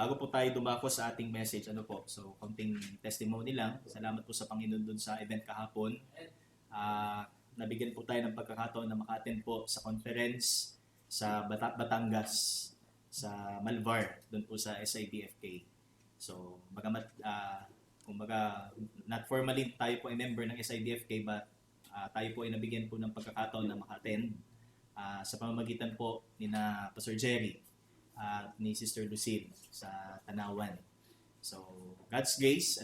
bago po tayo dumako sa ating message, so konting testimony lang. Salamat po sa Panginoon dun sa event kahapon. Nabigyan po tayo ng pagkakataon na maka-attend po sa conference sa Batangas, sa Malvar, doon po sa SIDFK. So, kumbaga, not formally tayo po ay member ng SIDFK, but tayo po ay nabigyan po ng pagkakataon na maka-attend sa pamamagitan po ni na Pastor Jerry at ni Sister Lucille sa Tanawan. So, God's grace,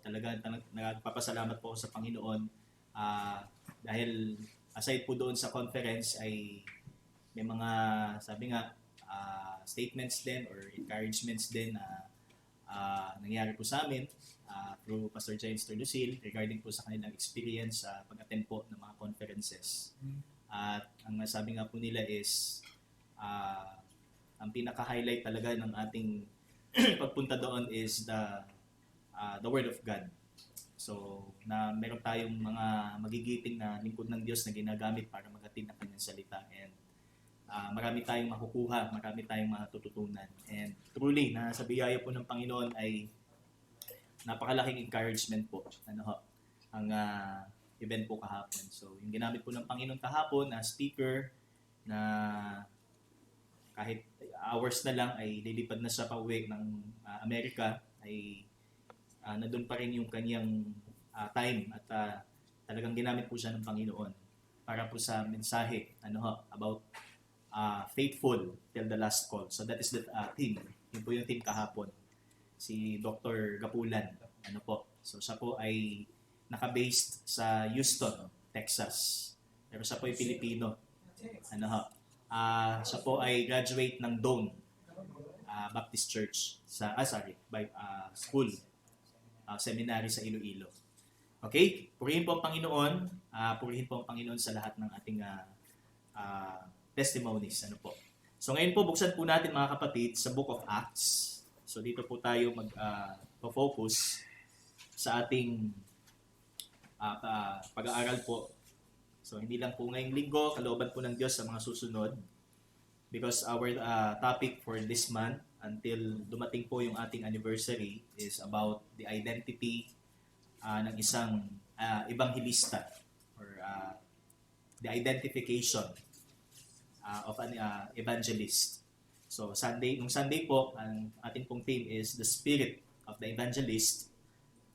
talaga nagpapasalamat po ako sa Panginoon dahil aside po doon sa conference ay may mga, sabi nga, statements din or encouragements din na nangyari po sa amin through Pastor James Sister Lucille regarding po sa kanilang experience sa pag-attend po ng mga conferences. At ang sabi nga po nila is ang pinaka-highlight talaga ng ating pagpunta doon is the Word of God. So, na meron tayong mga magigiting na lingkod ng Diyos na ginagamit para maghatid ng kanyang salita. And marami tayong makukuha, marami tayong matututunan. And truly, sa biyaya po ng Panginoon ay napakalaking encouragement po. Ang event po kahapon. So, yung ginamit po ng Panginoon kahapon na speaker na kahit hours na lang ay lilipad na siya pauwi ng Amerika, ay nandun pa rin yung kanyang time at talagang ginamit po siya ng Panginoon para po sa mensahe about faithful till the last call. So that is the team. Yun po yung team kahapon. Si Dr. Gapulan. So siya po ay naka-based sa Houston, Texas. Pero siya po ay Pilipino. Siya po ay graduate ng Dome Baptist Church school, seminary sa Iloilo. Okay? Purihin po ang Panginoon. Purihin po ang Panginoon sa lahat ng ating testimonies. So ngayon po, buksan po natin mga kapatid sa Book of Acts. So dito po tayo mag-focus sa ating pag-aaral po. So, hindi lang po ngayong linggo, kalooban po ng Diyos sa mga susunod. Because our topic for this month, until dumating po yung ating anniversary, is about the identity ng isang evangelista or the identification of an evangelist. So, nung Sunday po, ang ating pong theme is the spirit of the evangelist.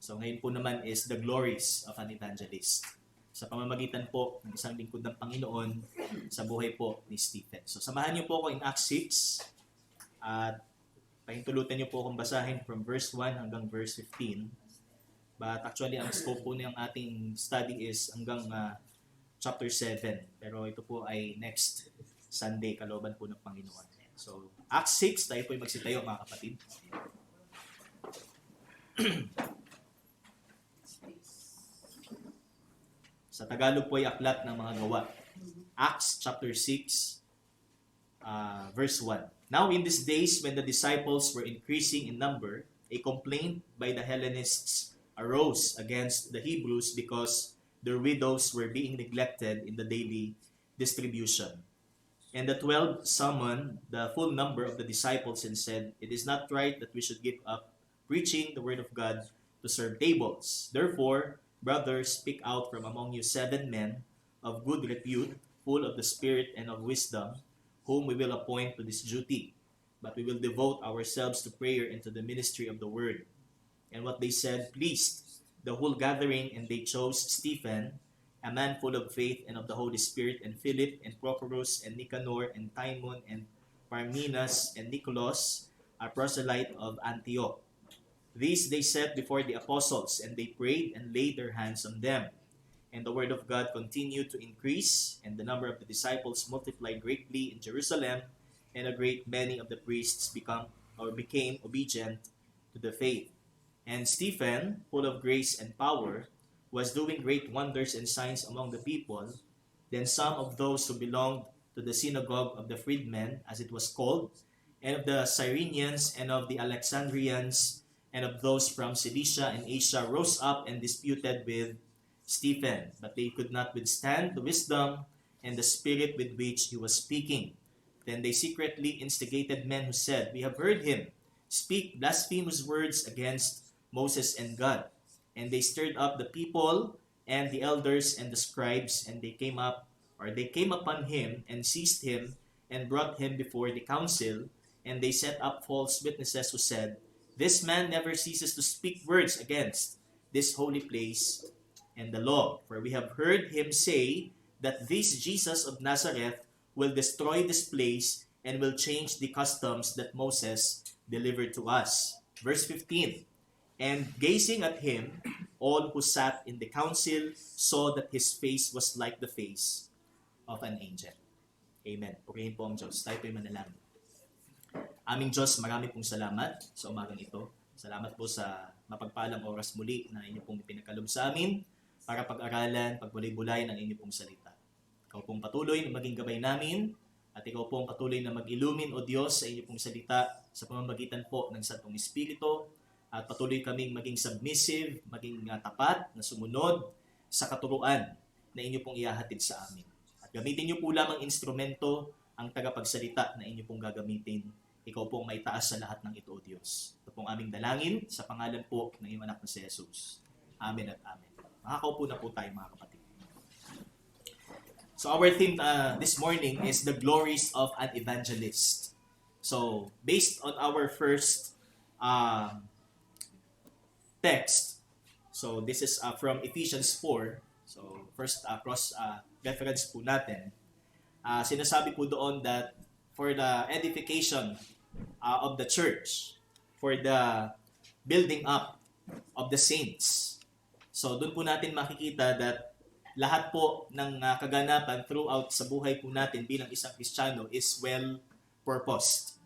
So, ngayon po naman is the glories of an evangelist. Sa pamamagitan po ng isang lingkod ng Panginoon sa buhay po ni Stephen. So, samahan niyo po ako in Acts 6 at pahintulutan niyo po akong basahin from verse 1 hanggang verse 15. But actually, ang scope po ng ating study is hanggang chapter 7. Pero ito po ay next Sunday, kalooban po ng Panginoon. So, Acts 6, tayo po ay magsitayo mga kapatid. Sa Tagalog po ay aklat ng mga gawa. Acts chapter 6, verse 1. Now in these days when the disciples were increasing in number, a complaint by the Hellenists arose against the Hebrews because their widows were being neglected in the daily distribution. And the 12 summoned the full number of the disciples and said, "It is not right that we should give up preaching the word of God to serve tables. Therefore, brothers, speak out from among you 7 men of good repute, full of the Spirit and of wisdom, whom we will appoint to this duty. But we will devote ourselves to prayer and to the ministry of the word." And what they said pleased the whole gathering, and they chose Stephen, a man full of faith and of the Holy Spirit, and Philip, and Prochorus, and Nicanor, and Timon, and Parmenas, and Nicholas, a proselyte of Antioch. These they set before the apostles, and they prayed and laid their hands on them. And the word of God continued to increase, and the number of the disciples multiplied greatly in Jerusalem, and a great many of the priests became obedient to the faith. And Stephen, full of grace and power, was doing great wonders and signs among the people. Then some of those who belonged to the synagogue of the freedmen, as it was called, and of the Cyrenians, and of the Alexandrians, and of those from Cilicia and Asia rose up and disputed with Stephen, but they could not withstand the wisdom and the spirit with which he was speaking. Then they secretly instigated men who said, "We have heard him speak blasphemous words against Moses and God. And they stirred up the people and the elders and the scribes, and they came upon him and seized him and brought him before the council, and they set up false witnesses who said, "This man never ceases to speak words against this holy place and the law. For we have heard him say that this Jesus of Nazareth will destroy this place and will change the customs that Moses delivered to us." Verse 15, "And gazing at him, all who sat in the council saw that his face was like the face of an angel." Amen. Purihin po ang Diyos. Tayo po'y manalangin. Aming Diyos, marami pong salamat sa umagang ito. Salamat po sa mapagpalang oras muli na inyo pong pinagkalob sa amin para pag-aralan, pagbulay-bulayan ang inyo pong salita. Ikaw pong patuloy na maging gabay namin at ikaw pong patuloy na mag-illumin, O Diyos, sa inyo pong salita sa pamamagitan po ng Santong Espiritu, at patuloy kaming maging submissive, maging tapat na sumunod sa katuruan na inyo pong ihahatid sa amin. At gamitin niyo po lamang instrumento ang tagapagsalita na inyo pong gagamitin. Ikaw pong may taas sa lahat ng ito, O Diyos. Ito pong aming dalangin sa pangalan po ng iyong anak na si Jesus. Amen at amen. Makakaupo na po tayo, mga kapatid. So our theme this morning is the glories of an evangelist. So based on our first text, so this is from Ephesians 4. So first cross reference po natin. Sinasabi po doon that for the edification of the church, for the building up of the saints. So doon po natin makikita that lahat po ng kaganapan throughout sa buhay po natin bilang isang Kristiyano is well-purposed.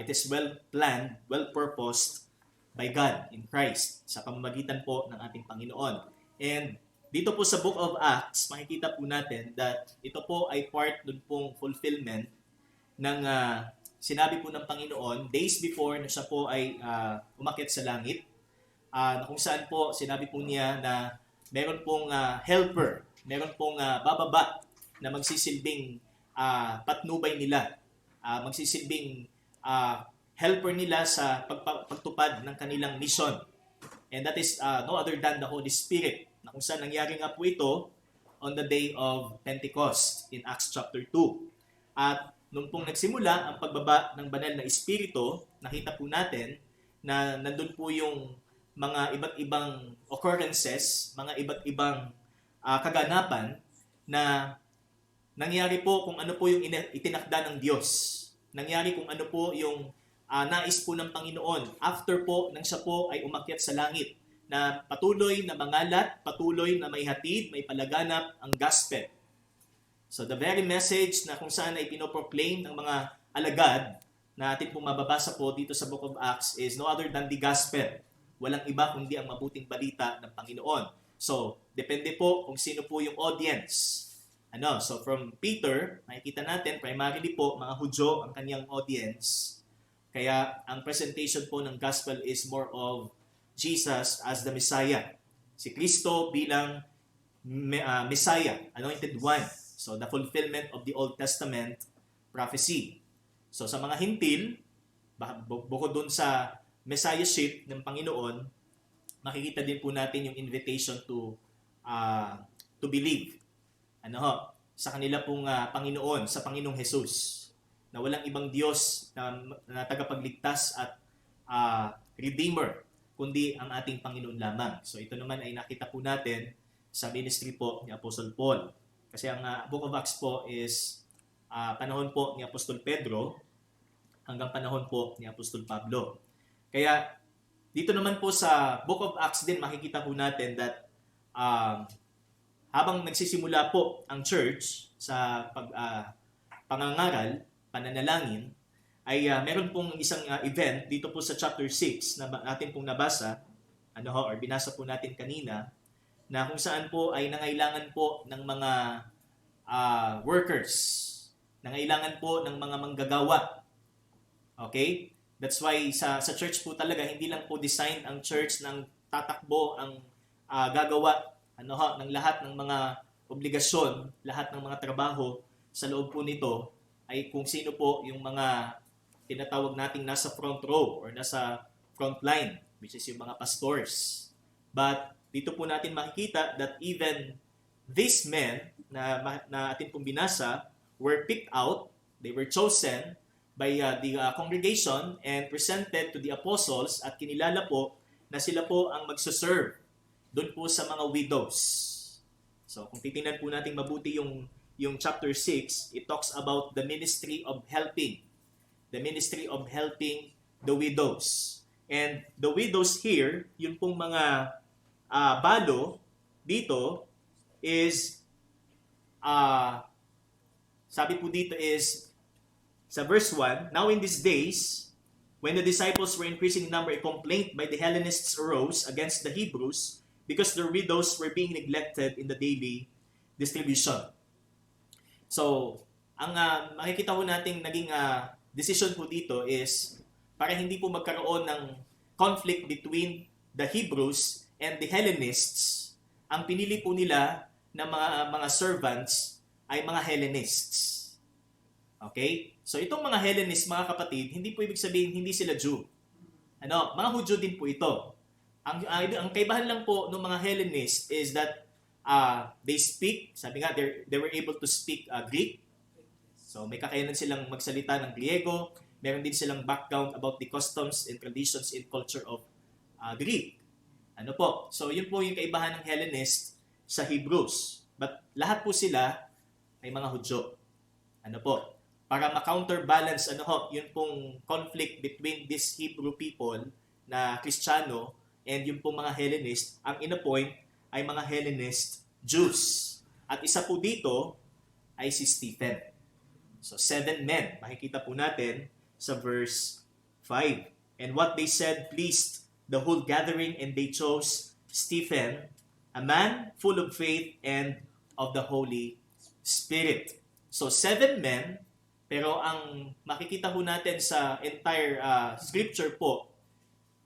It is well-planned, well-purposed by God in Christ sa pamamagitan po ng ating Panginoon. And dito po sa Book of Acts, makikita po natin that ito po ay part dun pong fulfillment ng sinabi po ng Panginoon days before na siya po ay umakyat sa langit, na kung saan po sinabi po niya na meron pong helper, meron pong bababa na magsisilbing patnubay nila, magsisilbing helper nila sa pagtupad ng kanilang mission. And that is no other than the Holy Spirit, na kung saan nangyari nga po ito on the day of Pentecost in Acts chapter 2. At nung pong nagsimula ang pagbaba ng banal na Espiritu, nakita po natin na nandun po yung mga iba't ibang occurrences, mga iba't ibang kaganapan na nangyari po kung ano po yung itinakda ng Diyos. Nangyari kung ano po yung nais po ng Panginoon after po nang siya po ay umakyat sa langit, na patuloy na mangalat, patuloy na may hatid, may palaganap ang gospel. So the very message na kung saan ay pinoproclaim ng mga alagad na atin pong mababasa po dito sa Book of Acts is no other than the gospel. Walang iba kundi ang mabuting balita ng Panginoon. So, depende po kung sino po yung audience. So from Peter, makikita natin, primarily po, mga Hudyo ang kanyang audience. Kaya ang presentation po ng gospel is more of Jesus as the Messiah. Si Kristo bilang Messiah, anointed one. So the fulfillment of the Old Testament prophecy. So sa mga hintil, bukod dun sa Messiahship ng Panginoon, makikita din po natin yung invitation to believe. Sa kanila pong Panginoon, sa Panginoong Jesus, na walang ibang Diyos na tagapagligtas at Redeemer, kundi ang ating Panginoon lamang. So ito naman ay nakita po natin sa ministry po ni Apostle Paul. Kasi ang Book of Acts po is panahon po ni Apostol Pedro hanggang panahon po ni Apostol Pablo. Kaya dito naman po sa Book of Acts din makikita po natin that habang nagsisimula po ang church sa pangangaral, pananalangin, ay meron pong isang event dito po sa chapter 6 na natin pong nabasa, or binasa po natin kanina, na kung saan po ay nangailangan po ng mga workers, nangailangan po ng mga manggagawa. Okay? That's why sa church po talaga, hindi lang po design ang church ng tatakbo ang gagawa ng lahat ng mga obligasyon, lahat ng mga trabaho sa loob po nito ay kung sino po yung mga tinatawag nating nasa front row or nasa front line, which is yung mga pastors. But dito po natin makikita that even these men na atin pong binasa were picked out, they were chosen by the congregation and presented to the apostles at kinilala po na sila po ang magsaserve doon po sa mga widows. So kung titingnan po natin mabuti yung chapter 6, it talks about the ministry of helping. The ministry of helping the widows. And the widows here, yun pong mga balo dito is, sabi po dito is, sa verse 1, now in these days, when the disciples were increasing in number, a complaint by the Hellenists arose against the Hebrews because their widows were being neglected in the daily distribution. So, ang makikita po natin naging decision po dito is para hindi po magkaroon ng conflict between the Hebrews and the Hellenists, ang pinili po nila na mga servants ay mga Hellenists. Okay? So itong mga Hellenists, mga kapatid, hindi po ibig sabihin hindi sila Jew. Mga Hudyo din po ito. Ang kaibahan lang po ng mga Hellenists is that they speak, sabi nga, they were able to speak Greek. So may kakayanan silang magsalita ng Griego. Meron din silang background about the customs and traditions and culture of Greek. So yun po yung kaibahan ng Hellenist sa Hebrews. But lahat po sila ay mga Hudyo. Para ma-counterbalance yun pong conflict between these Hebrew people na Kristiyano and yung pong mga Hellenist, ang in-appoint ay mga Hellenist Jews. At isa po dito ay si Stephen. So 7 men, makikita po natin sa verse 5. And what they said pleased the whole gathering, and they chose Stephen, a man full of faith and of the Holy Spirit. So 7 men, pero ang makikita po natin sa entire scripture po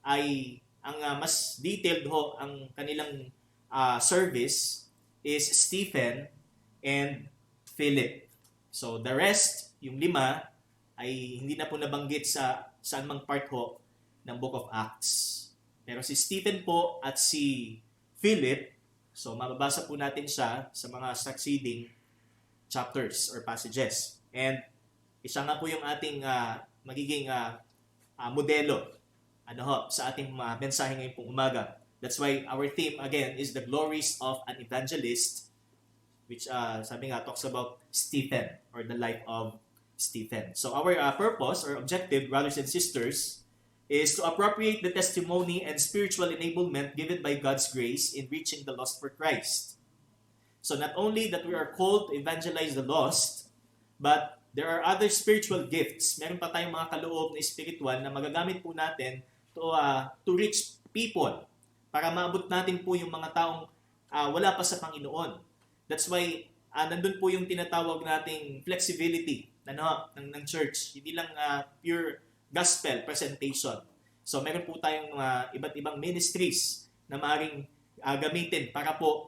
ay ang mas detailed ang kanilang service is Stephen and Philip. So the rest, yung 5, ay hindi na po nabanggit sa saan mang part ng Book of Acts. Pero si Stephen po at si Philip, so mababasa po natin siya sa mga succeeding chapters or passages. And isa nga po yung ating magiging modelo sa ating mensahe ngayong pong umaga. That's why our theme again is the glories of an evangelist, which sabi nga talks about Stephen or the life of Stephen. So our purpose or objective, brothers and sisters, is to appropriate the testimony and spiritual enablement given by God's grace in reaching the lost for Christ. So not only that we are called to evangelize the lost, but there are other spiritual gifts. Meron pa tayong mga kaloob na spiritual na magagamit po natin to reach people para maabot natin po yung mga taong wala pa sa Panginoon. That's why nandun po yung tinatawag nating flexibility ng church. Hindi lang pure gospel presentation. So meron po tayong iba't ibang ministries na maaaring gamitin para po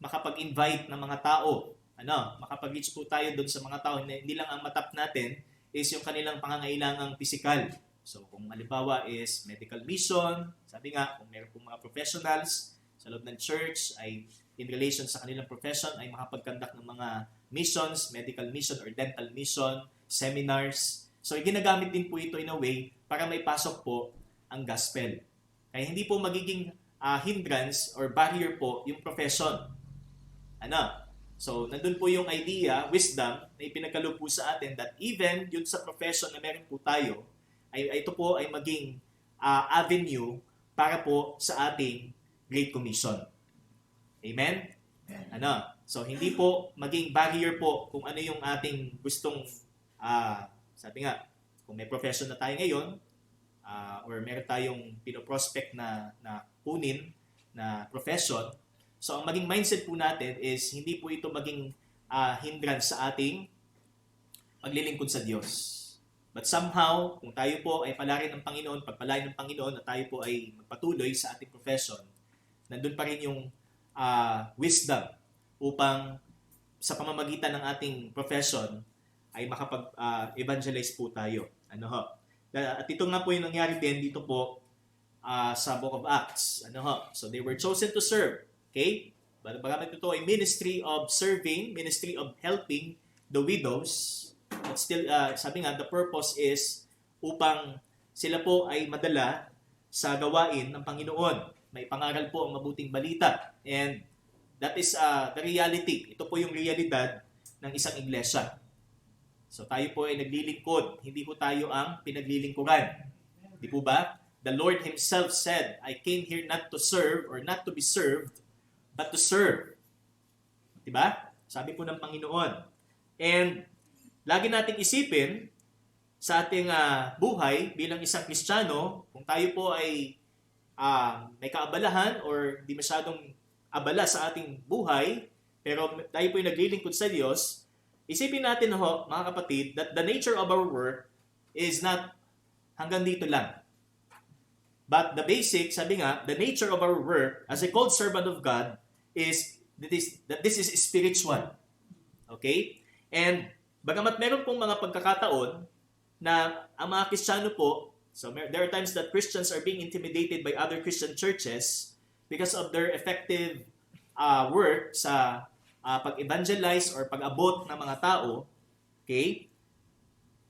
makapag-invite ng mga tao. Makapag-reach po tayo doon sa mga tao na hindi lang ang matap natin is yung kanilang pangangailangang physical. So kung halimbawa is medical mission, sabi nga kung meron pong mga professionals sa loob ng church ay in relation sa kanilang profession ay makapag-conduct ng mga missions, medical mission or dental mission, seminars. So, ginagamit din po ito in a way para may pasok po ang gospel. Kaya hindi po magiging hindrance or barrier po yung profession. So, nandun po yung idea, wisdom, na ipinagkaloob po sa atin that even yun sa profession na meron po tayo, ay ito po ay maging avenue para po sa ating Great Commission. Amen? So, hindi po maging barrier po kung ano yung ating gustong sabi nga, kung may profession na tayo ngayon, or meron tayong pinoprospect na kunin na profession, so ang maging mindset po natin is hindi po ito maging hindrance sa ating paglilingkod sa Diyos. But somehow, kung tayo po ay palarin ng Panginoon, pagpalain ng Panginoon na tayo po ay magpatuloy sa ating profession, nandun pa rin yung wisdom upang sa pamamagitan ng ating profession ay makapag-evangelize po tayo. Ano ho? At ito nga po yung nangyari din dito po sa Book of Acts. Ano ho? So they were chosen to serve. Okay? Bagamit ito ay ministry of serving, ministry of helping the widows. But still, sabi nga, the purpose is upang sila po ay madala sa gawain ng Panginoon. May pangaral po ang mabuting balita. And that is the reality. Ito po yung realidad ng isang iglesia. So tayo po ay naglilingkod. Hindi po tayo ang pinaglilingkuran. Di po ba? The Lord Himself said, I came here not to serve or not to be served, but to serve. Di ba? Sabi po ng Panginoon. And lagi nating isipin sa ating buhay bilang isang Kristiyano, kung tayo po ay may kaabalahan or di masyadong abala sa ating buhay, pero tayo po ay naglilingkod sa Diyos, isipin natin ho, mga kapatid, that the nature of our work is not hanggang dito lang. But the basic, sabi nga, the nature of our work as a called servant of God is that this is spiritual. Okay? And bagamat meron pong mga pagkakataon na ang mga Kristiyano po, so there are times that Christians are being intimidated by other Christian churches because of their effective work sa pag-evangelize or pag-abot ng mga tao. Okay?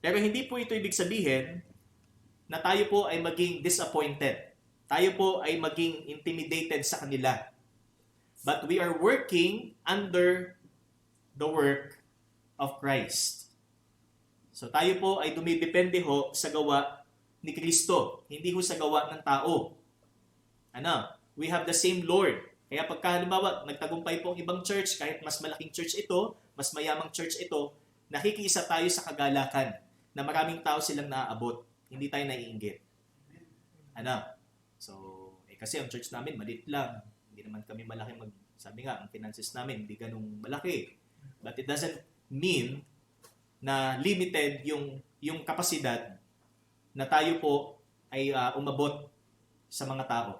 Pero hindi po ito ibig sabihin na tayo po ay maging disappointed. Tayo po ay maging intimidated sa kanila. But we are working under the work of Christ. So tayo po ay dumidepende ho sa gawa ni Kristo, hindi ho sa gawa ng tao. Ano? We have the same Lord. Kaya pagka halimbawa, nagtagumpay po ang ibang church, kahit mas malaking church ito, mas mayamang church ito, nakikiisa tayo sa kagalakan na maraming tao silang naaabot. Hindi tayo naiinggit. Ano? So, kasi ang church namin maliit lang. Hindi naman kami malaki sabi nga, ang finances namin hindi ganung malaki. But it doesn't mean na limited yung kapasidad na tayo po ay umabot sa mga tao.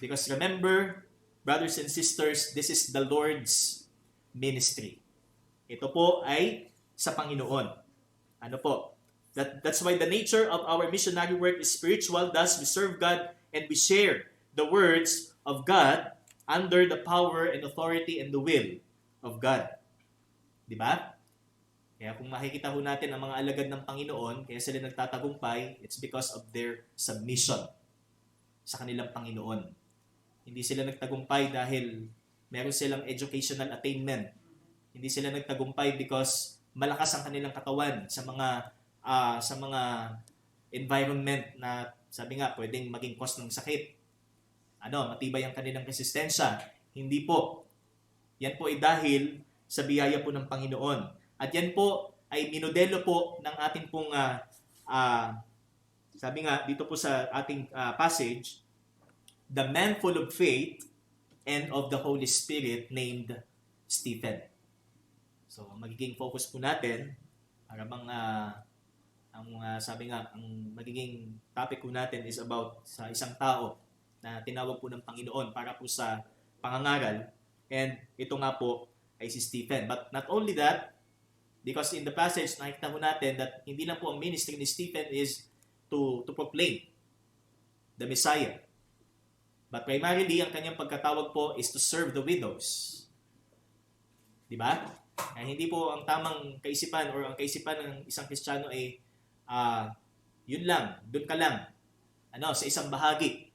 Because remember, brothers and sisters, this is the Lord's ministry. Ito po ay sa Panginoon. Ano po? That's why the nature of our missionary work is spiritual. Thus, we serve God and we share the words of God under the power and authority and the will of God. Di ba? Kaya kung makikita ho natin ang mga alagad ng Panginoon, kaya sila nagtatagumpay, it's because of their submission sa kanilang Panginoon. Hindi sila nagtagumpay dahil meron silang educational attainment. Hindi sila nagtagumpay because malakas ang kanilang katawan sa mga environment na sabi nga pwedeng maging cause ng sakit. Matibay ang kanilang resistensya. Hindi po. Yan po ay dahil sa biyaya po ng Panginoon. At yan po ay minodelo po ng ating pong, sabi nga dito po sa ating passage, the man full of faith and of the Holy Spirit named Stephen. So, magiging focus po natin para sabi nga, ang magiging topic po natin is about sa isang tao na tinawag po ng Panginoon para po sa pangangaral. And ito nga po ay si Stephen. But not only that, because in the passage, nakikita mo natin that hindi lang po ang ministry ni Stephen is to proclaim the Messiah. But primarily, ang kanyang pagkatawag po is to serve the widows. Di ba? Hindi po ang tamang kaisipan or ang kaisipan ng isang Kristiyano ay yun lang, dun ka lang, sa isang bahagi.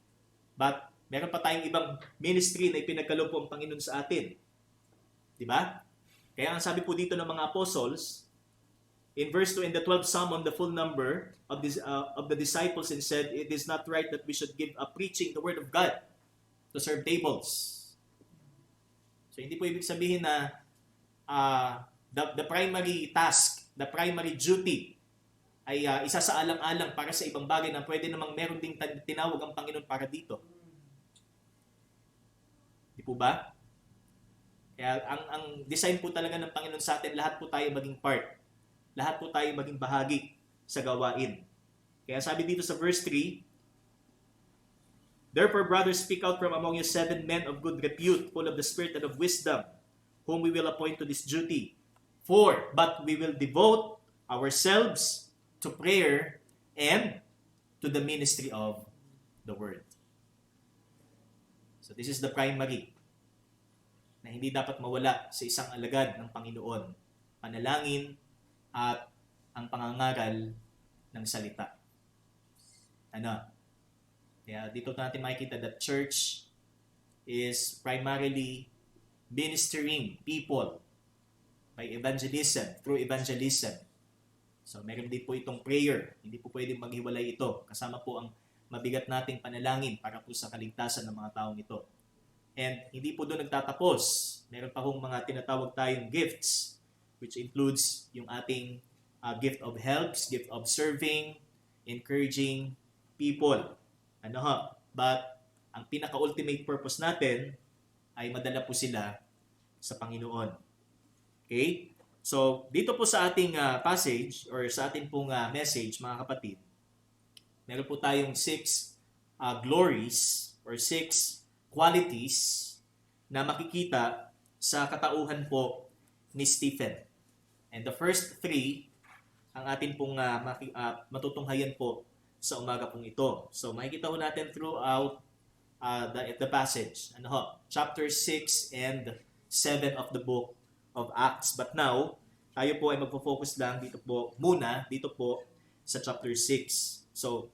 But meron pa tayong ibang ministry na ipinagkaloob po ang Panginoon sa atin. Di ba? Kaya ang sabi po dito ng mga apostles, in verse 2, in the 12th Psalm on the full number of the disciples and said, it is not right that we should give up preaching the word of God to serve tables. So hindi po ibig sabihin na the primary task, the primary duty ay isa sa alang-alang para sa ibang bagay na pwede namang meron ding tinawag ang Panginoon para dito. Di po ba? Kaya ang design po talaga ng Panginoon sa atin, lahat po tayo maging part. Lahat po tayo maging bahagi sa gawain. Kaya sabi dito sa verse 3, therefore, brothers, speak out from among you 7 men of good repute, full of the Spirit and of wisdom, whom we will appoint to this duty. 4. But we will devote ourselves to prayer and to the ministry of the word. So this is the primary na hindi dapat mawala sa isang alagad ng Panginoon. Panalangin at ang pangangaral ng salita. Kaya dito natin makikita that church is primarily ministering people by evangelism, through evangelism. So meron din po itong prayer. Hindi po pwedeng maghiwalay ito. Kasama po ang mabigat nating panalangin para po sa kaligtasan ng mga taong ito. And hindi po doon nagtatapos. Meron pa hong mga tinatawag tayong gifts, which includes yung ating gift of helps, gift of serving, encouraging people. But ang pinaka-ultimate purpose natin ay madala po sila sa Panginoon. Okay? So, dito po sa ating passage or sa ating pong message, mga kapatid, meron po tayong 6 glories or 6 qualities na makikita sa katauhan po ni Stephen. And the first 3, ang atin pong matutunghayan po sa umaga pong ito. So, makikita po natin throughout the passage. Chapter 6 and 7 of the book of Acts. But now, tayo po ay magpo-focus lang dito po sa chapter 6. So,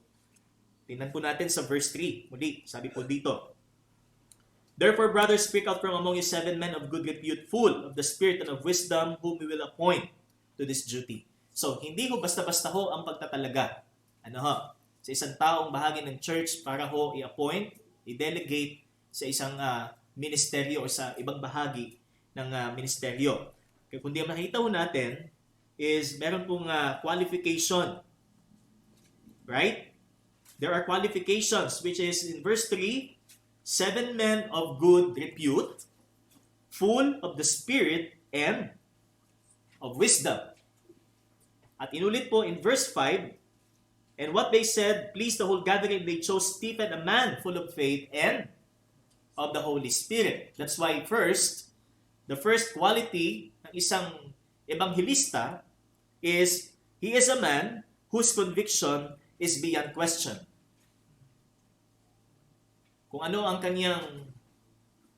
tingnan po natin sa verse 3. Muli, sabi po dito, Therefore, brothers, speak out from among you 7 men of good repute, full of the Spirit and of wisdom, whom we will appoint to this duty. So, hindi ho basta-basta ho ang pagtatalaga. Sa isang taong bahagi ng church para ho i-appoint, i-delegate sa isang ministeryo o sa ibang bahagi ng ministeryo. Kaya kundi ang makita ho natin is meron pong qualification. Right? There are qualifications, which is in verse 3, 7 men of good repute, full of the Spirit and of wisdom. At inulit po in verse 5, and what they said pleased the whole gathering. They chose Stephen, a man full of faith and of the Holy Spirit. That's why the first quality ng isang ebanghelista is he is a man whose conviction is beyond question. Kung ano ang kanyang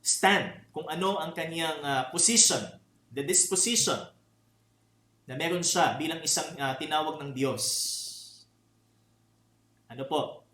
stand, kung ano ang kanyang position, the disposition na meron siya bilang isang tinawag ng Diyos.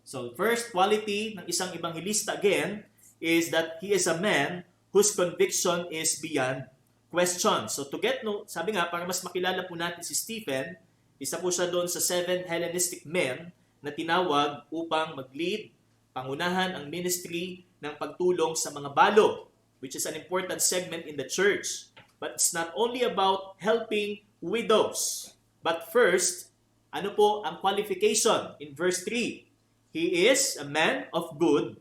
So, first quality ng isang ebanghelista again is that he is a man whose conviction is beyond question. So, to get sabi nga, para mas makilala po natin si Stephen, isa po siya doon sa 7 Hellenistic men na tinawag upang mag-lead, pangunahan ang ministry ng pagtulong sa mga balo, which is an important segment in the church. But it's not only about helping widows. But first, ano po ang qualification? In verse 3, he is a man of good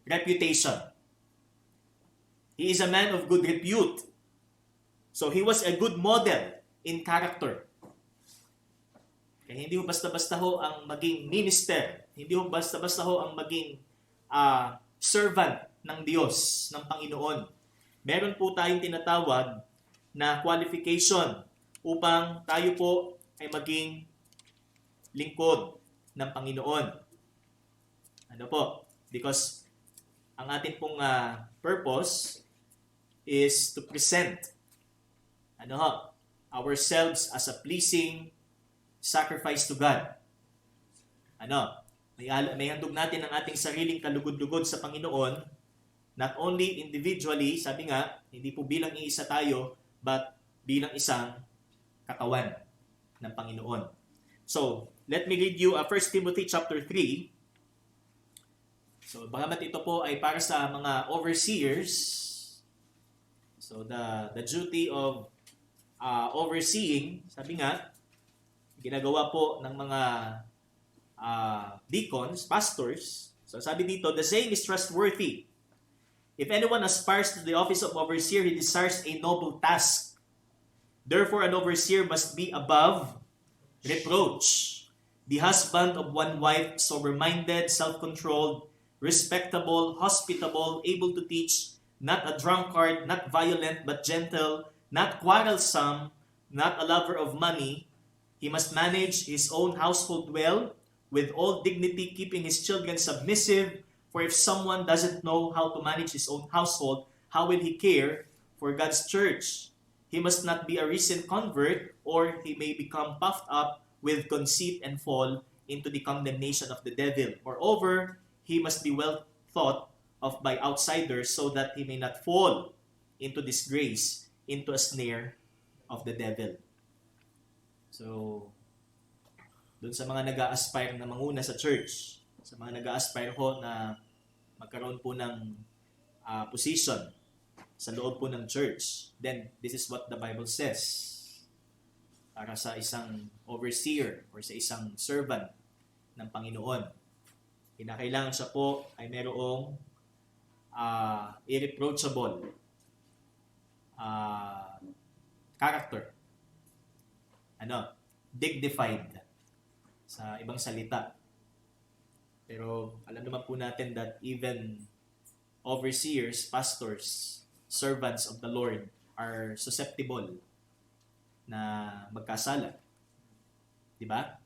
reputation. He is a man of good repute. So he was a good model in character. Kaya hindi ho basta-basta ho ang maging minister. Hindi ho basta-basta ho ang maging servant ng Diyos, ng Panginoon. Meron po tayong tinatawag na qualification upang tayo po ay maging lingkod ng Panginoon. Because ang ating pong purpose is to present ourselves as a pleasing sacrifice to God. May handog natin ang ating sariling kalugod-lugod sa Panginoon, not only individually, sabi nga, hindi po bilang iisa tayo, but bilang isang katawan ng Panginoon. So, let me read you 1 Timothy chapter 3. So, bagamat ito po ay para sa mga overseers, so the duty of overseeing, sabi nga, ginagawa po ng mga deacons, pastors. So sabi dito, the saying is trustworthy. If anyone aspires to the office of overseer, he desires a noble task. Therefore, an overseer must be above reproach, the husband of one wife, sober-minded, self-controlled, respectable, hospitable, able to teach, not a drunkard, not violent, but gentle, not quarrelsome, not a lover of money. He must manage his own household well, with all dignity, keeping his children submissive. For if someone doesn't know how to manage his own household, how will he care for God's church? He must not be a recent convert, or he may become puffed up with conceit and fall into the condemnation of the devil. Moreover, he must be well thought of by outsiders, so that he may not fall into disgrace, into a snare of the devil. So, dun sa mga nag-a-aspire na manguna sa church, sa mga nag-a-aspire ho na magkaroon po ng position sa loob po ng church, then this is what the Bible says para sa isang overseer or sa isang servant ng Panginoon. Kinakailangan siya po ay merong irreproachable character. Dignified sa ibang salita. Pero alam naman po natin that even overseers, pastors, servants of the Lord are susceptible na magkasala. 'Di ba?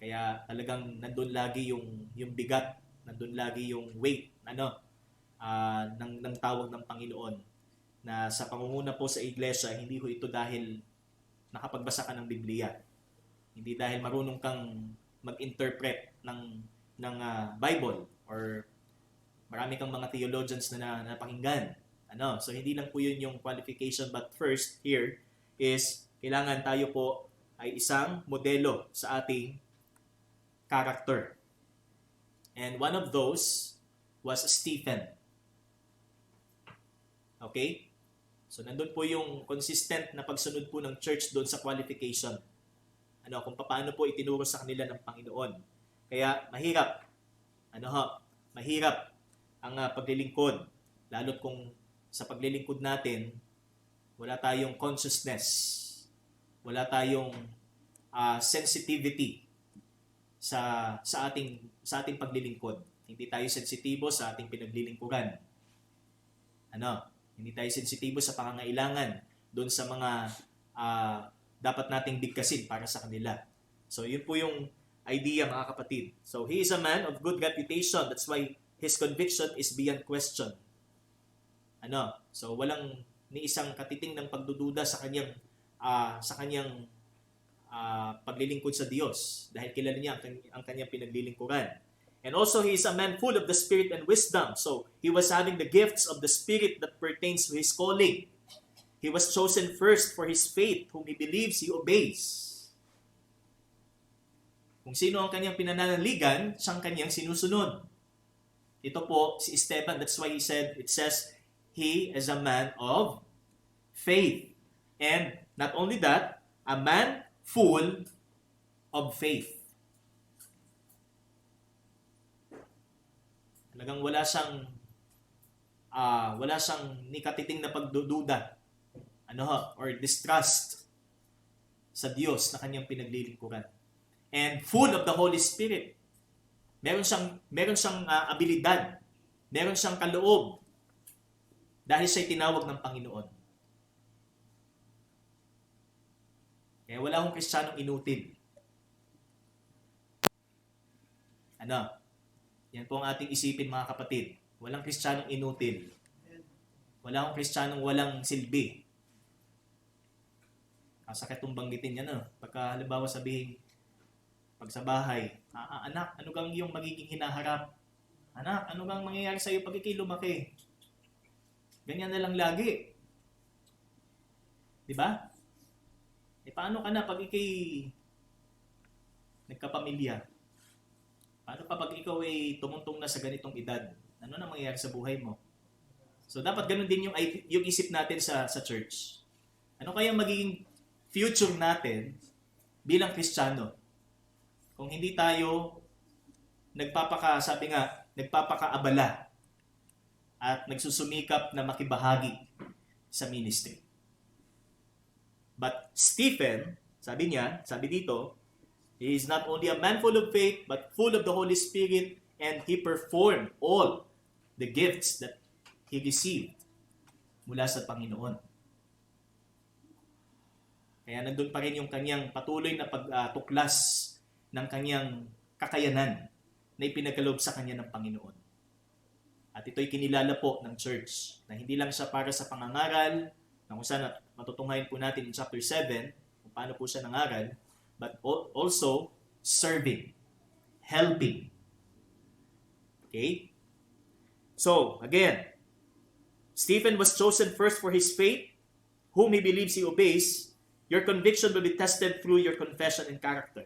Kaya talagang nandun lagi yung bigat, nandun lagi yung weight ng tawag ng Panginoon na sa pangunguna po sa iglesia, hindi ho ito dahil nakapagbasa ka ng Biblia. Hindi dahil marunong kang mag-interpret ng Bible or marami kang mga theologians na napakinggan. So hindi lang po yun yung qualification, but first here is kailangan tayo po ay isang modelo sa ating character. And one of those was Stephen. Okay? So nandun po yung consistent na pagsunod po ng church doon sa qualification. Kung paano po itinuro sa kanila ng Panginoon. Kaya mahirap. Mahirap ang paglilingkod. Lalo't kung sa paglilingkod natin, wala tayong consciousness. Wala tayong sensitivity sa ating paglilingkod. Hindi tayo sensitibo sa ating pinaglilingkuran. Hindi tayo sensitibo sa pangangailangan doon sa mga dapat nating bigkasin para sa kanila. So, yun po yung idea, mga kapatid. So, he is a man of good reputation. That's why his conviction is beyond question. So, walang ni isang katiting ng pagdududa sa kanyang paglilingkod sa Diyos dahil kilala niya ang kanyang pinaglilingkuran. And also, he is a man full of the Spirit and wisdom. So, he was having the gifts of the Spirit that pertains to his calling. He was chosen first for his faith, whom he believes, he obeys. Kung sino ang kanyang pinananaligan, siyang kanyang sinusunod. Ito po, si Esteban, that's why it says, he is a man of faith. And not only that, a man full of faith. Talagang wala siyang nikatiting na pagdududa or distrust sa Diyos na kanyang pinaglilingkuran. And full of the Holy Spirit. Meron siyang abilidad. Meron siyang kaloob dahil siya'y tinawag ng Panginoon. Kaya wala akong Kristiyanong inutil. Yan po ang ating isipin, mga kapatid. Walang Kristiyanong inutil. Wala akong Kristiyanong walang silbi. Sakit itong banggitin yan. Pagka halimbawa sabihin, pag sa bahay, anak, ano kang iyong magiging hinaharap? Anak, ano kang mangyayari sa iyo pag ikay lumaki? Ganyan na lang lagi. Diba? Paano ka na pag ikay nagkapamilya? Paano pa pag ikaw ay tumuntong na sa ganitong edad? Ano na mangyayari sa buhay mo? So, dapat ganun din yung isip natin sa church. Ano kaya magiging future natin bilang Kristiyano? Kung hindi tayo nagpapakaabala at nagsusumikap na makibahagi sa ministry. But Stephen, sabi dito, he is not only a man full of faith, but full of the Holy Spirit, and he performed all the gifts that he received mula sa Panginoon. Kaya nandun pa rin yung kanyang patuloy na pagtuklas ng kanyang kakayanan na ipinagkaloob sa kanya ng Panginoon. At ito'y kinilala po ng church na hindi lang siya para sa pangangaral, na kung saan matutunghayan po natin in chapter 7, kung paano po siya nangaral, but also serving, helping. Okay? So, again, Stephen was chosen first for his faith, whom he believes he obeys. Your conviction will be tested through your confession and character.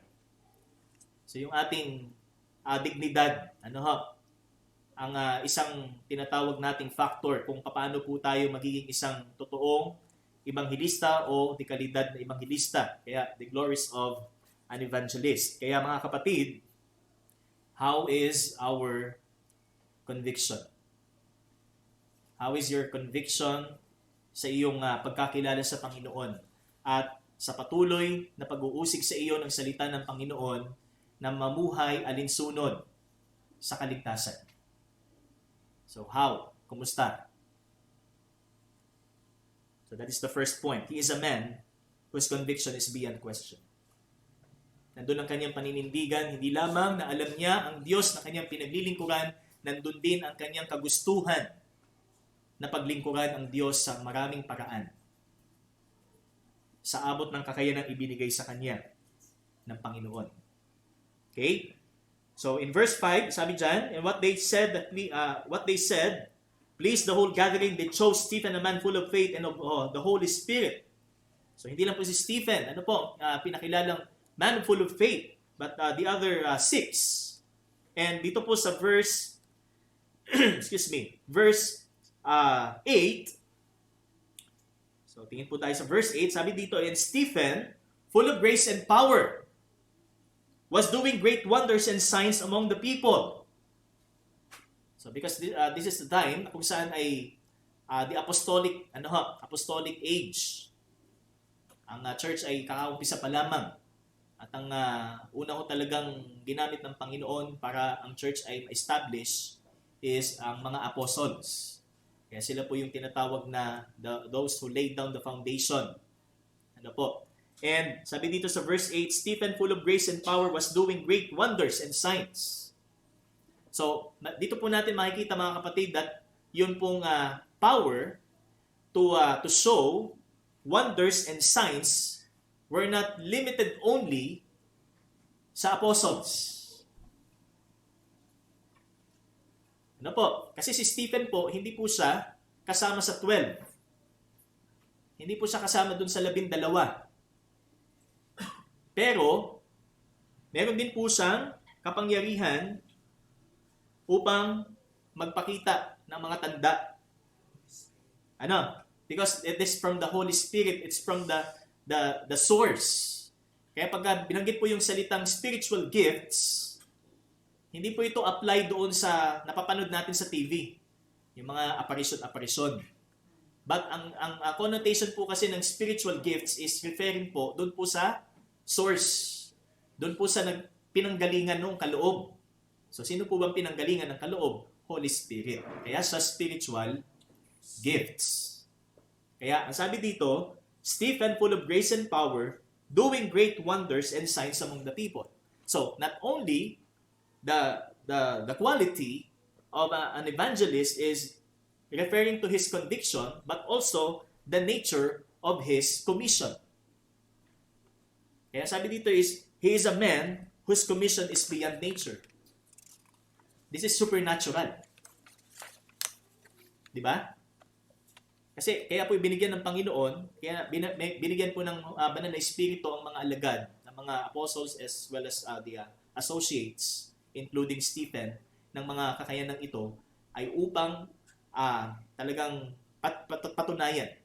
So, yung ating dignidad, ang isang tinatawag nating factor kung paano po tayo magiging isang totoong ebanghilista o di kalidad na ebanghilista. Kaya, the glories of an evangelist. Kaya mga kapatid, how is our conviction? How is your conviction sa iyong pagkakilala sa Panginoon? At sa patuloy na pag-uusig sa iyo ng salita ng Panginoon na mamuhay alinsunod sa kaligtasan. So how? Kumusta? So that is the first point. He is a man whose conviction is beyond question. Nandun ang kanyang paninindigan, hindi lamang na alam niya ang Diyos na kanyang pinaglilingkuran, nandun din ang kanyang kagustuhan na paglingkuran ang Diyos sa maraming paraan sa abot ng kakayanang ibinigay sa kanya ng Panginoon. Okay? So in verse 5, sabi dyan, and what they said, pleased the whole gathering. They chose Stephen, a man full of faith and of the Holy Spirit. So hindi lang po si Stephen, pinakilalang man full of faith, but the other 6. And dito po sa verse, verse 8, so tingin po tayo sa verse 8, sabi dito, and Stephen, full of grace and power, was doing great wonders and signs among the people. So because this is the time kung saan ay the apostolic age. Ang church ay kakaumpisa pa lamang. At ang una ko talagang ginamit ng Panginoon para ang church ay ma-establish is ang mga apostles. Kaya sila po yung tinatawag na those who laid down the foundation. And sabi dito sa verse 8, Stephen, full of grace and power, was doing great wonders and signs. So, dito po natin makikita mga kapatid that yun pong power to show wonders and signs were not limited only sa apostles. Kasi si Stephen po, hindi po siya kasama sa 12. Hindi po siya kasama dun sa 12. Pero, meron din po siyang kapangyarihan upang magpakita ng mga tanda. Because it is from the Holy Spirit, it's from the source. Kaya pag binanggit po yung salitang spiritual gifts, hindi po ito apply doon sa napapanood natin sa TV, yung mga apparition. But ang connotation po kasi ng spiritual gifts is referring po doon po sa source. Doon po sa pinanggalingan ng kaloob. So sino po bang pinanggalingan ng kaloob? Holy Spirit. Kaya sa spiritual gifts. Kaya ang sabi dito, Stephen, full of grace and power, doing great wonders and signs among the people. So not only the quality of an evangelist is referring to his conviction, but also the nature of his commission. Kaya sabi dito is, he is a man whose commission is beyond nature. This is supernatural. Di ba? Kasi kaya po binigyan ng Panginoon, kaya binigyan po ng banal na espiritu ang mga alagad, ng mga apostles as well as the associates, including Stephen, ng mga kakayanan ito, ay upang talagang patunayan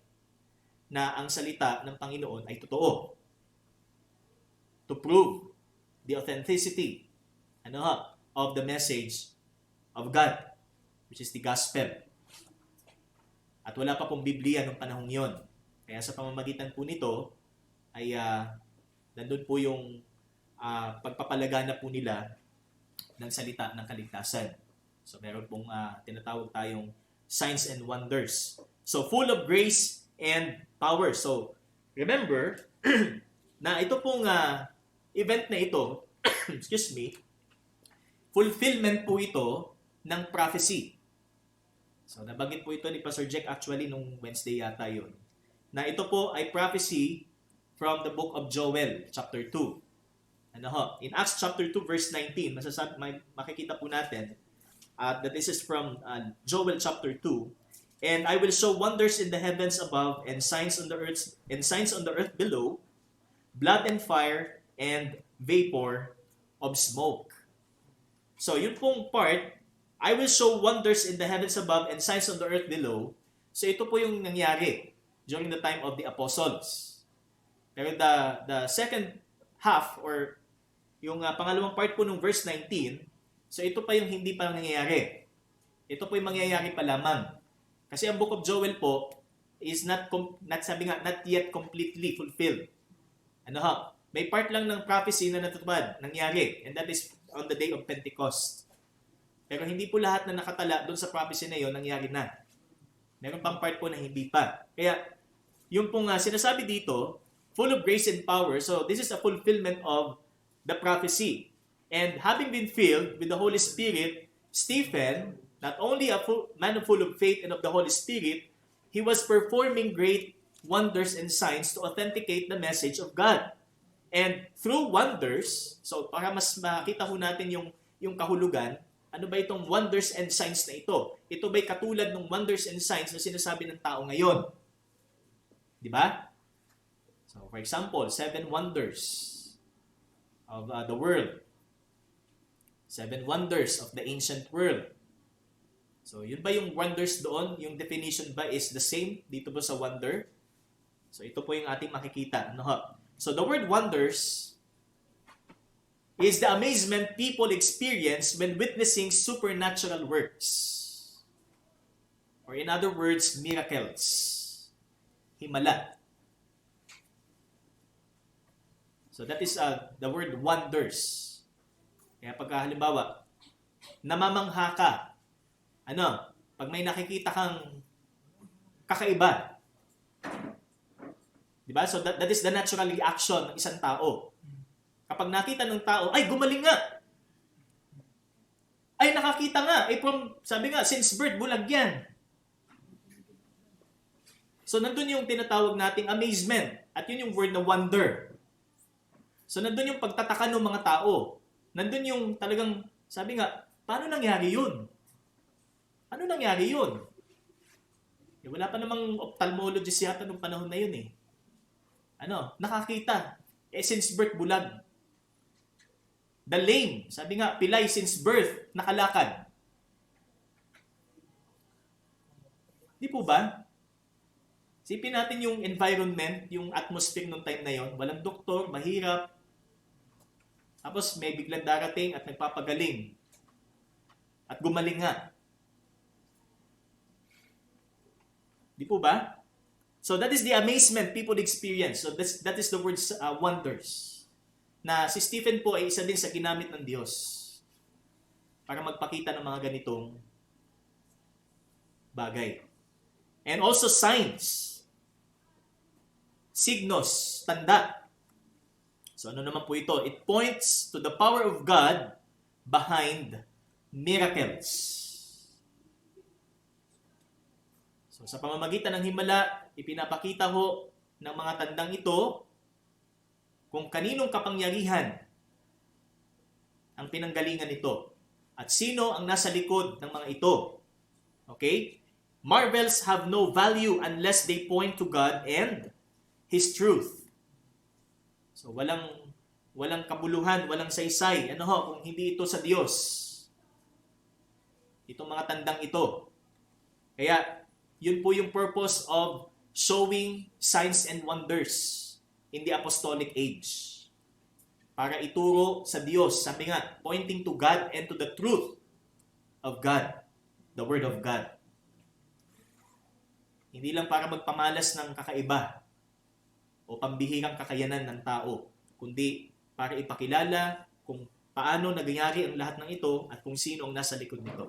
na ang salita ng Panginoon ay totoo. To prove the authenticity of the message of God, which is the gospel. At wala pa pong Biblia nung panahong yon. Kaya sa pamamagitan po nito, ay nandun po yung pagpapalagana po nila ng salita ng kaligtasan. So meron pong tinatawag tayong signs and wonders. So full of grace and power. So remember, na ito pong event na ito, excuse me, fulfillment po ito ng prophecy. So, nabanggit po ito ni Pastor Jack actually nung Wednesday yata yun. Na ito po ay prophecy from the book of Joel, chapter 2. In Acts chapter 2, verse 19, makikita po natin that this is from Joel chapter 2. And I will show wonders in the heavens above and signs on the earth below, blood and fire and vapor of smoke. So, yun pong part, I will show wonders in the heavens above and signs on the earth below. So, ito po yung nangyari during the time of the apostles. Pero the second half or yung pangalawang part po ng verse 19, so ito pa yung hindi pa nangyayari. Ito po yung mangyayari pa lamang. Kasi ang book of Joel po is not yet completely fulfilled. May part lang ng prophecy na natupad, nangyari, and that is on the day of Pentecost. Pero hindi po lahat na nakatala doon sa prophecy na yon nangyari na. Meron pang part po na hindi pa. Kaya, yung pong sinasabi dito, full of grace and power, so this is a fulfillment of the prophecy. And having been filled with the Holy Spirit, Stephen, not only a man full of faith and of the Holy Spirit, he was performing great wonders and signs to authenticate the message of God. And through wonders, so para mas makita ho natin yung kahulugan, ano ba itong wonders and signs na ito? Ito ba'y katulad ng wonders and signs na sinasabi ng tao ngayon? Di ba? So, for example, 7 wonders of the world. 7 wonders of the ancient world. So, yun ba yung wonders doon? Yung definition ba is the same dito ba sa wonder? So, ito po yung ating makikita. So, the word wonders is the amazement people experience when witnessing supernatural works. Or in other words, miracles. Himala. So that is the word wonders. Kaya pagka halimbawa, namamangha ka, pag may nakikita kang kakaiba, diba? So that is the natural reaction ng isang tao. Kapag nakita ng tao, ay, gumaling nga. Ay, nakakita nga. Sabi nga, since birth, bulag yan. So, nandun yung tinatawag nating amazement. At yun yung word na wonder. So, nandun yung pagtataka ng mga tao. Nandun yung talagang, sabi nga, paano nangyari yun? Ano nangyari yun? Wala pa namang ophthalmologist yata nung panahon na yun eh. Nakakita. Since birth, bulag. The lame, sabi nga, pilay since birth, nakalakad. Di po ba? Sipin natin yung environment, yung atmosphere nung time na yon, walang doktor, mahirap. Tapos may biglang darating at nagpapagaling. At gumaling nga. Di po ba? So that is the amazement people experience. So that is the word wonders. Na si Stephen po ay isa din sa ginamit ng Diyos para magpakita ng mga ganitong bagay. And also signs. Signos, tanda. So ano naman po ito? It points to the power of God behind miracles. So sa pamamagitan ng himala, ipinapakita ho ng mga tandang ito kung kaninong kapangyarihan ang pinanggalingan nito at sino ang nasa likod ng mga ito. Okay? Marvels have no value unless they point to God and His truth. So walang kabuluhan, walang saysay. Kung hindi ito sa Diyos. Itong mga tandang ito. Kaya yun po yung purpose of showing signs and wonders in the apostolic age. Para ituro sa Diyos, sabi nga, pointing to God and to the truth of God, the Word of God. Hindi lang para magpamalas ng kakaiba o pambihirang kakayanan ng tao, kundi para ipakilala kung paano nangyayari ang lahat ng ito at kung sino ang nasa likod nito.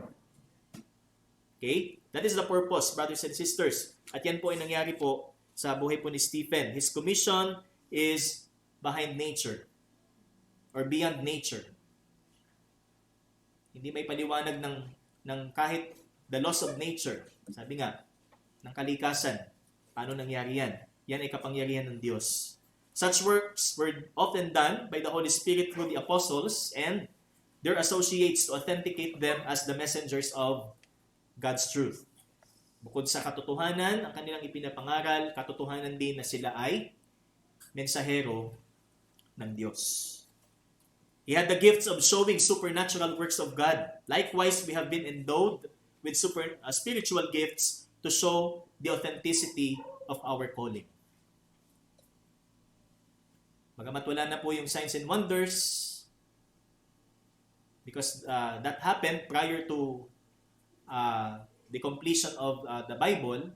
Okay? That is the purpose, brothers and sisters. At yan po ay nangyari po sa buhay po ni Stephen. His commission is behind nature or beyond nature. Hindi may paliwanag ng kahit the laws of nature. Sabi nga, ng kalikasan. Paano nangyari yan? Yan ay kapangyarihan ng Diyos. Such works were often done by the Holy Spirit through the apostles and their associates to authenticate them as the messengers of God's truth. Bukod sa katotohanan, ang kanilang ipinapangaral, katotohanan din na sila ay mensahero ng Diyos. He had the gifts of showing supernatural works of God. Likewise, we have been endowed with spiritual gifts to show the authenticity of our calling. Bagamat wala na po yung signs and wonders, because that happened prior to the completion of the Bible,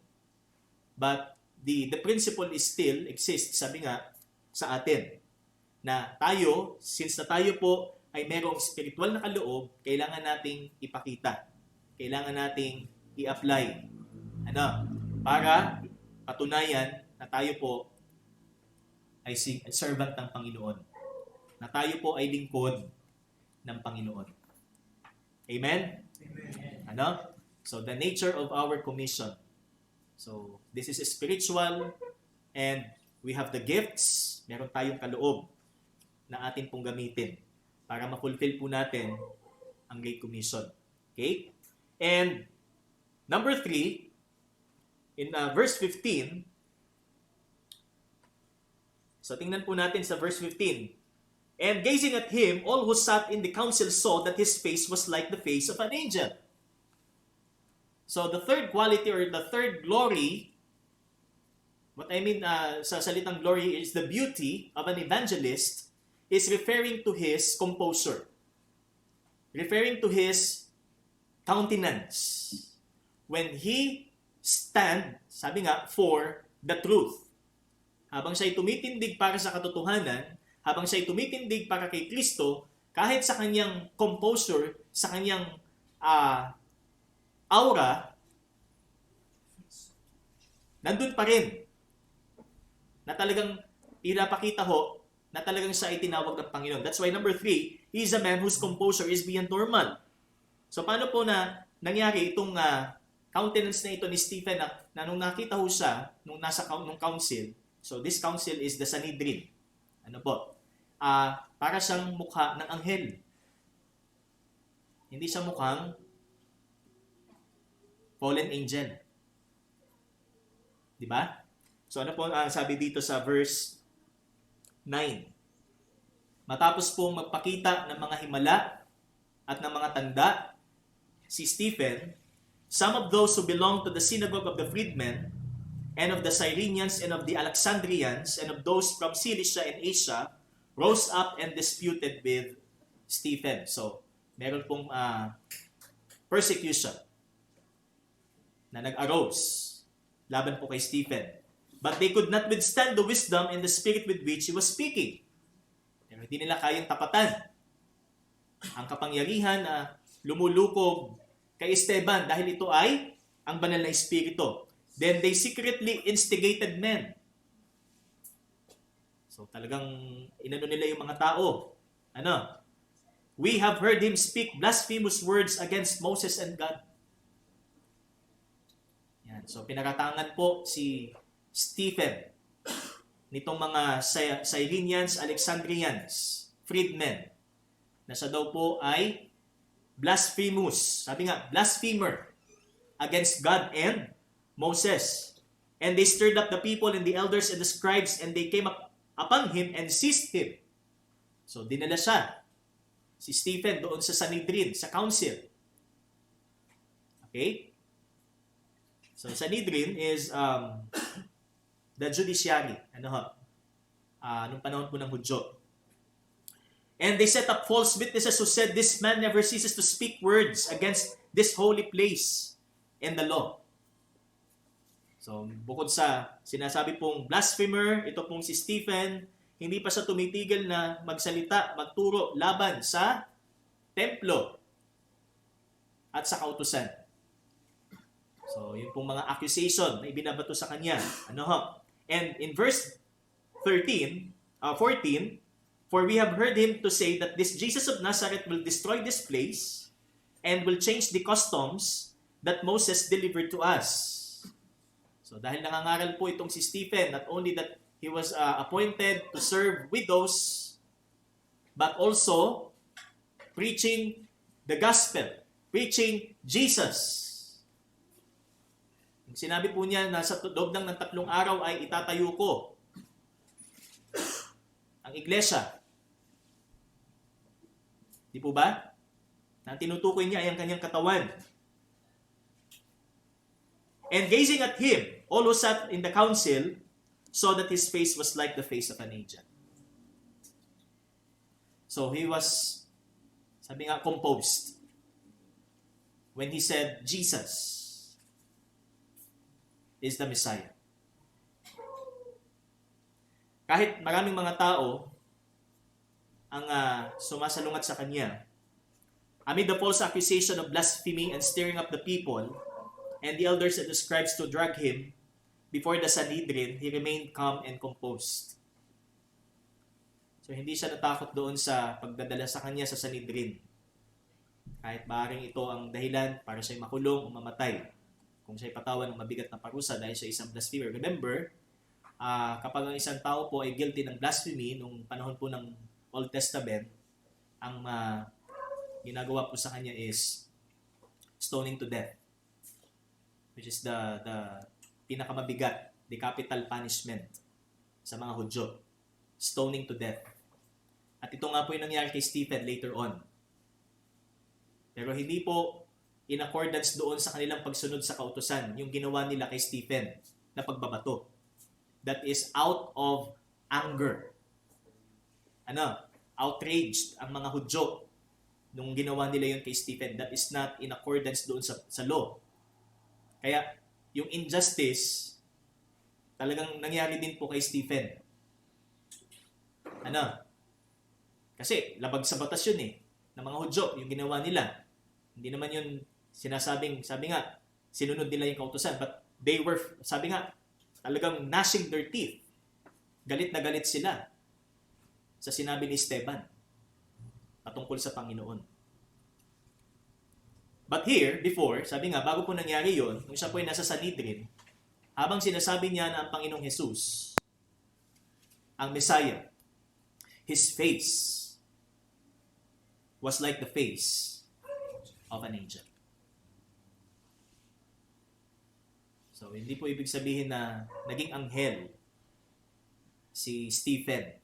but the principle is still exists, sabi nga, sa atin. Na tayo, since na tayo po ay merong spiritual na kaloob, kailangan nating ipakita. Kailangan nating i-apply. Para patunayan na tayo po ay servant ng Panginoon. Na tayo po ay lingkod ng Panginoon. Amen? Amen. So, the nature of our commission. So, this is spiritual and we have the gifts. Meron tayong kaloob na atin pong gamitin para ma-fulfill po natin ang Great Commission. Okay? And number 3, in verse 15, so tingnan po natin sa verse 15. And gazing at him, all who sat in the council saw that his face was like the face of an angel. So the third quality or the third glory, what I mean sa salitang glory is the beauty of an evangelist, is referring to his composure. Referring to his countenance. When he stand, sabi nga, for the truth. Habang siya'y tumitindig para sa katotohanan, habang siya'y tumitindig para kay Kristo, kahit sa kanyang composure, sa kanyang aura, nandun pa rin na talagang pinapakita ho na talagang siya ay tinawag ng Panginoon. That's why number 3, he is a man whose composure is beyond normal. So paano po na nangyari itong countenance na ito ni Stephen na nung nakita ho siya nung nung council, so this council is the Sanhedrin. Ano po? Para siyang mukha ng anghel. Hindi siya mukhang fallen angel. Di ba? So ano po sabi dito sa verse 9? Matapos pong magpakita ng mga himala at ng mga tanda, si Stephen, some of those who belonged to the synagogue of the freedmen, and of the Cyrenians, and of the Alexandrians, and of those from Cilicia and Asia, rose up and disputed with Stephen. So, meron pong persecution na nag-arose laban po kay Stephen. But they could not withstand the wisdom and the spirit with which he was speaking. Pero hindi nila kayang tapatan ang kapangyarihan na lumulukob kay Esteban dahil ito ay ang banal na espiritu. Then they secretly instigated men. So talagang inano nila yung mga tao. We have heard him speak blasphemous words against Moses and God. Yan. So pinakatangan po si Stephen nitong mga Cyrenians, Alexandrians, freedmen, na siya daw po ay blasphemous. Sabi nga, blasphemer against God and Moses. And they stirred up the people and the elders and the scribes, and they came up upon him and seized him. So dinala siya, si Stephen, doon sa Sanhedrin, sa council. Okay? So Sanhedrin is the judiciary. Nung panahon po ng Hudyo. And they set up false witnesses who said, this man never ceases to speak words against this holy place and the law. So, bukod sa sinasabi pong blasphemer, ito pong si Stephen, hindi pa siya tumitigil na magsalita, magturo laban sa templo at sa kautusan. So, yun pong mga accusation na ibinabato sa kanya. And in verse 14, for we have heard him to say that this Jesus of Nazareth will destroy this place and will change the customs that Moses delivered to us. So dahil nangangaral po itong si Stephen, not only that he was appointed to serve widows, but also preaching the gospel, preaching Jesus. Sinabi po niya na sa loob ng 3 araw ay itatayo ko ang iglesia. Di po ba? Na tinutukoy niya ay ang kanyang katawan. And gazing at him, all who sat in the council saw that his face was like the face of an angel. So he was, sabi nga, composed when he said, Jesus is the Messiah. Kahit maraming mga tao ang sumasalungat sa kanya, amid the false accusation of blasphemy and stirring up the people, and the elders and the scribes to drag him before the Sanhedrin, he remained calm and composed. So hindi siya natakot doon sa pagdadala sa kanya sa Sanhedrin. Kahit maaaring ito ang dahilan para siya'y makulong o mamatay. Kung siya'y patawan ng mabigat na parusa dahil sa isang blasphemer. Remember, kapag ang isang tao po ay guilty ng blasphemy, nung panahon po ng Old Testament, ang ginagawa po sa kanya is stoning to death. Which is the pinakamabigat, the capital punishment sa mga Hudyo. Stoning to death. At ito nga po yung nangyari kay Stephen later on. Pero hindi po in accordance doon sa kanilang pagsunod sa kautusan, yung ginawa nila kay Stephen na pagbabato. That is out of anger. Outraged ang mga Hudyo nung ginawa nila yun kay Stephen. That is not in accordance doon sa law. Kaya yung injustice talagang nangyari din po kay Stephen. Kasi labag sa batas yun ng mga Hudyo, yung ginawa nila. Hindi naman yun sabi nga, sinunod nila yung kautusan, but they were, sabi nga, talagang gnashing their teeth. Galit na galit sila sa sinabi ni Esteban patungkol sa Panginoon. But here, before, sabi nga, bago po nangyari yun, nung siya po ay nasa Sanhedrin, habang sinasabi niya na ang Panginoong Jesus, ang Messiah, his face was like the face of an angel. So, hindi po ibig sabihin na naging anghel si Stephen.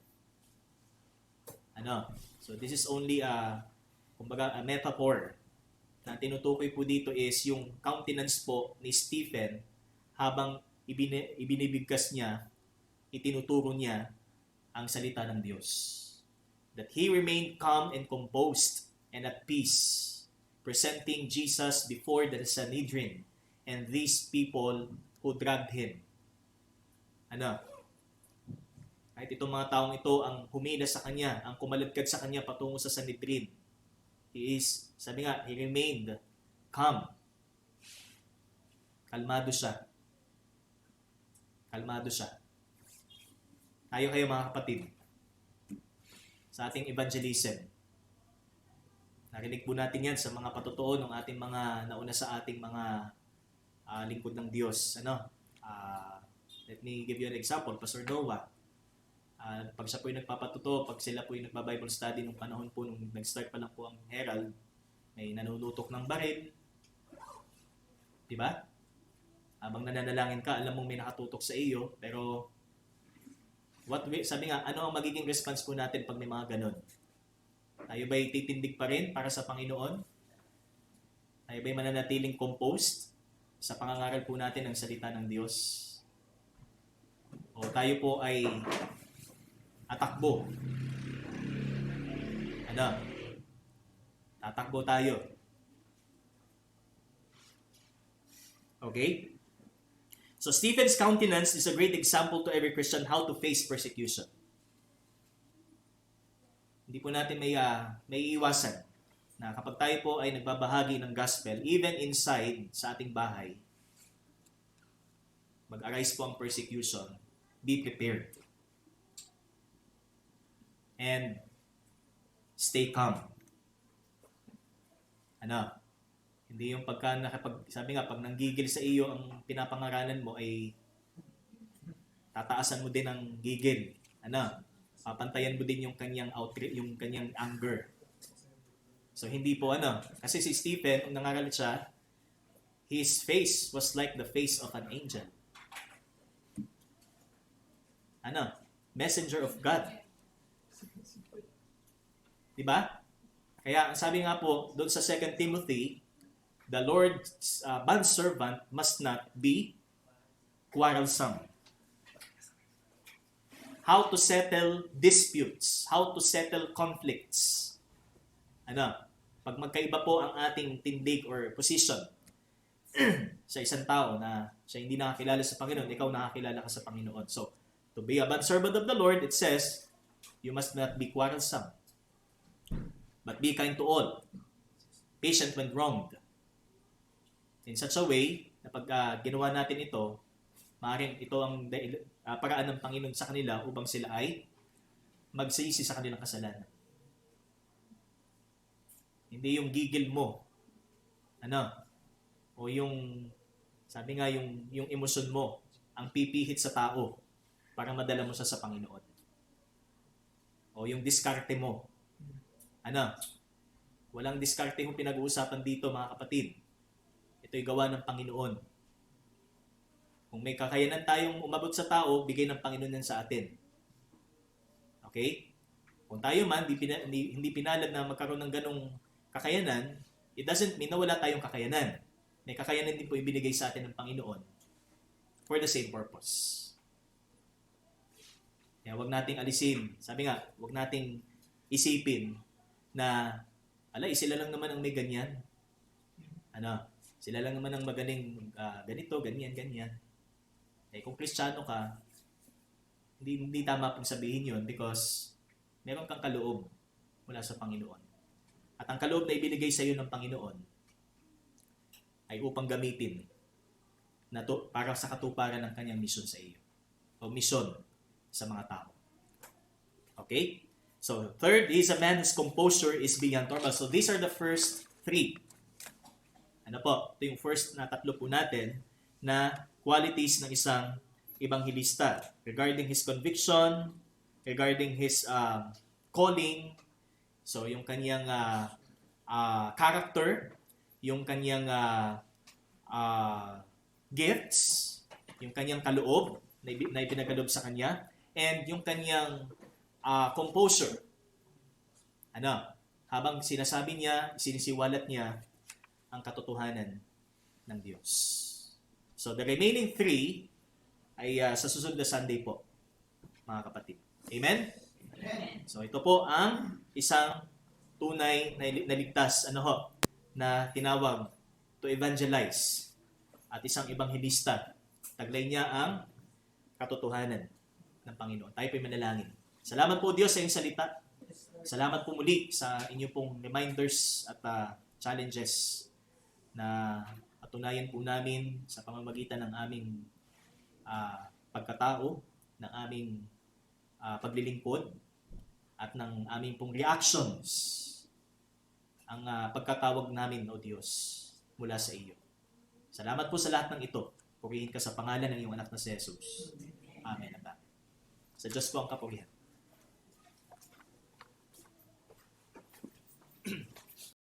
So, this is only a metaphor. Na tinutukoy po dito is yung countenance po ni Stephen habang ibinibigkas niya, itinuturo niya ang salita ng Diyos. That he remained calm and composed and at peace, presenting Jesus before the Sanhedrin and these people who dragged him. Kahit itong mga taong ito ang humila sa kanya, ang kumaladkad sa kanya patungo sa Sanhedrin. Sabi nga, he remained calm. Kalmado siya. Tayo kayo mga kapatid, sa ating evangelism. Narinig po natin yan sa mga patotoo ng ating mga nauna sa ating mga lingkod ng Diyos. Let me give you an example. Pastor Noah, pag siya po yung nagpapatuto, pag sila po yung nagpa-Bible study nung panahon po, nung nag-start pa lang po ang Herald, may nanunutok ng baril. Diba? Habang nananalangin ka, alam mong may nakatutok sa iyo, pero sabi nga, ano ang magiging response po natin pag may mga ganon? Tayo ba'y titindig pa rin para sa Panginoon? Tayo ba'y mananatiling composed sa pangangaral po natin ng salita ng Diyos? O tayo po ay atakbo? Tatakbo tayo. Okay? So Stephen's countenance is a great example to every Christian how to face persecution. Hindi po natin may iiwasan na kapag tayo po ay nagbabahagi ng gospel, even inside sa ating bahay, mag-arise po ang persecution. Be prepared. and stay calm. Ano? Hindi yung sabi nga, pag nanggigil sa iyo ang pinapangaralan mo ay tataasan mo din ang gigil. Ano? Papantayan mo din yung kanyang yung kanyang anger. So hindi po kasi si Stephen, kung nangaral siya, his face was like the face of an angel. Messenger of God. Diba? Kaya ang sabi nga po doon sa 2 Timothy, the Lord's bondservant must not be quarrelsome. How to settle disputes, how to settle conflicts. Pag magkaiba po ang ating tindig or position sa isang tao na siya hindi nakakilala sa Panginoon, ikaw nakakilala ka sa Panginoon. So, to be a bondservant of the Lord, it says, you must not be quarrelsome, but be kind to all, patient when wronged. In such a way, na pag ginawa natin ito, maaaring ito ang paraan ng Panginoon sa kanila upang sila ay magsisi sa kanilang kasalanan. Hindi yung gigil mo, o yung, sabi nga, yung emosyon mo, ang pipihit sa tao para madala mo siya sa Panginoon. O yung diskarte mo. Walang diskarte yung pinag-uusapan dito, mga kapatid. Ito'y gawa ng Panginoon. Kung may kakayanan tayong umabot sa tao, bigay ng Panginoon yan sa atin. Okay? Kung tayo man, hindi pinalad na magkaroon ng ganong kakayanan, it doesn't mean na wala tayong kakayanan. May kakayanan din po ibinigay sa atin ng Panginoon for the same purpose. Kaya wag nating alisin. Sabi nga, wag nating isipin na, sila lang naman ang may ganyan. Sila lang naman ang magaling ganito, ganyan. Kung Kristiyano ka, hindi tama pong sabihin yun because meron kang kaloob mula sa Panginoon. At ang kaloob na ibinigay sa iyo ng Panginoon ay upang gamitin para sa katuparan ng kanyang misyon sa iyo. O misyon sa mga tao. Okay? So, third, he is a man whose composure is beyond normal. So, these are the first three. Ito yung first na tatlo po natin na qualities ng isang ebanghilista regarding his conviction, regarding his calling, so yung kanyang character, yung kanyang gifts, yung kanyang kaloob na ipinagkaloob sa kanya, and yung kanyang composure. Habang sinasabi niya, sinisiwalat niya ang katotohanan ng Diyos. So the remaining three ay sa susunod na Sunday po, mga kapatid. Amen? Amen. So ito po ang isang tunay na ligtas, na tinawag to evangelize at isang ebanghilista. Taglay niya ang katotohanan ng Panginoon. Tayo po'y manalangin. Salamat po Diyos sa iyong salita. Salamat po muli sa inyo pong reminders at challenges na patunayan po namin sa pamamagitan ng aming pagkatao, ng aming paglilingkod, at ng aming pong reactions, ang pagkatawag namin, O Diyos, mula sa iyo. Salamat po sa lahat ng ito. Purihin ka sa pangalan ng iyong anak na si Jesus. Amen. Sa Diyos po ang kapurihan.